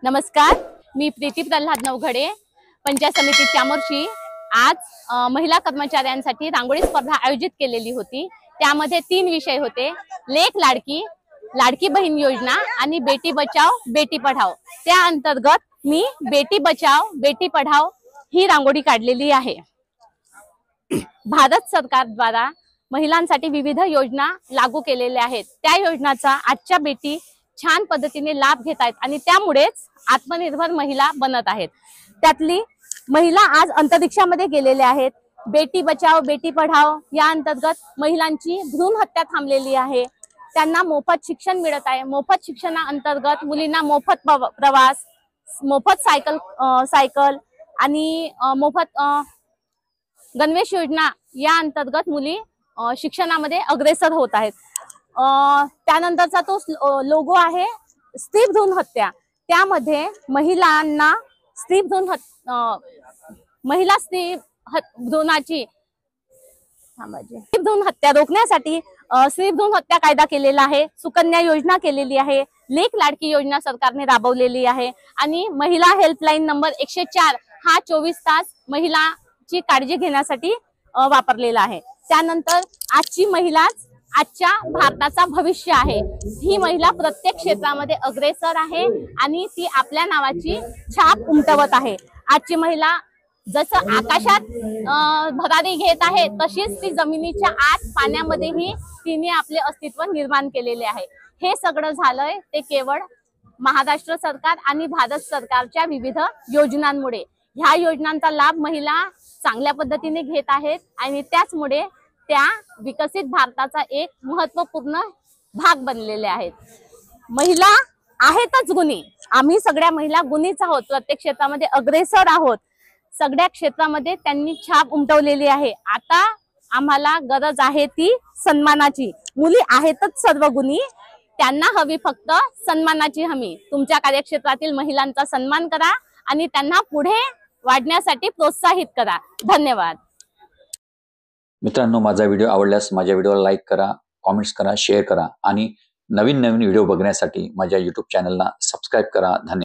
नमस्कार, मी प्रीती प्रल्हाद नवघडे, पंचायत समिती चामोर्शी। आज महिला कर्मचाऱ्यांसाठी रांगोळी स्पर्धा आयोजित केलेली होती। त्यामध्ये 3 विषय होते: लेख लाडकी, लाडकी बहीण योजना आणि बेटी बचाओ बेटी पढ़ाओ। त्या अंतर्गत मी बेटी बचाओ बेटी पढ़ाओ ही रांगोळी काढलेली आहे। भारत सरकार द्वारा महिलांसाठी विविध योजना लागू केलेल्या आहेत। त्या योजनाचा आजच्या बेटी छान पद्धतीने लाभ घेत आहेत आणि त्यामुळेच आत्मनिर्भर महिला बनत आहेत। त्यातली महिला आज अंतरिक्षामध्ये गेलेल्या आहेत। बेटी बचाओ बेटी पढ़ाओ या अंतर्गत महिलांची भ्रूण हत्या थांबलेली आहे। त्यांना मोफत शिक्षण मिळत आहे। मोफत शिक्षणाअंतर्गत मुलींना मोफत प्रवास, मोफत सायकल आणि मोफत गणवेश योजना या अंतर्गत मुली शिक्षणामध्ये अग्रेसर होत आहेत। त्यानंतरचा तो लोगो आहे स्त्री भ्रूण हत्या। त्यामध्ये महिलांना भ्रूण हत्या रोखण्यासाठी स्त्री भ्रूण हत्या कायदा केलेला आहे। सुकन्या योजना केलेली आहे। लेख लाडकी योजना सरकारने राबवलेली आहे आणि महिला हेल्पलाईन नंबर 104 हा 24 तास महिलाची काळजी घेण्यासाठी वापरलेला आहे। त्यानंतर आजची महिला आजच्या भारताचा भविष्य आहे। ही महिला प्रत्येक क्षेत्रामध्ये अग्रेसर आहे आणि ती आपल्या नावाची छाप उमटवत आहे। आजची महिला जसं आकाशात भरारी घेत आहे तशीच ती जमिनीच्या आत पाण्यामध्येही तिने आपले अस्तित्व निर्माण केलेले आहे। हे सगळं झालंय ते केवळ महाराष्ट्र सरकार आणि भारत सरकारच्या विविध योजनांमुळे। ह्या योजनांचा लाभ महिला चांगल्या पद्धतीने घेत आहेत आणि त्याचमुळे त्या विकसित भारताचा एक महत्त्वपूर्ण भाग बनलेले आहेत। महिला आहेतच गुणी, आम्ही सगळ्या महिला गुणीच आहोत। प्रत्येक क्षेत्रामध्ये अग्रेसर आहोत। सगळ्या क्षेत्रामध्ये त्यांनी छाप उमटवलेली आहे। आता आम्हाला गरज आहे ती सन्मानाची। मुली आहेतच सर्व गुणी, त्यांना हवी फक्त सन्मानाची हमी। तुमच्या कार्यक्षेत्रातील महिलांचा सन्मान करा आणि त्यांना पुढे वाढण्यासाठी प्रोत्साहित करा। धन्यवाद। मित्रांनो, माझा व्हिडिओ आवडल्यास माझ्या व्हिडिओला लाईक करा, कमेंट्स करा, शेअर करा आणि नवीन व्हिडिओ बघण्यासाठी माझ्या YouTube चॅनलला सबस्क्राइब करा। धन्यवाद।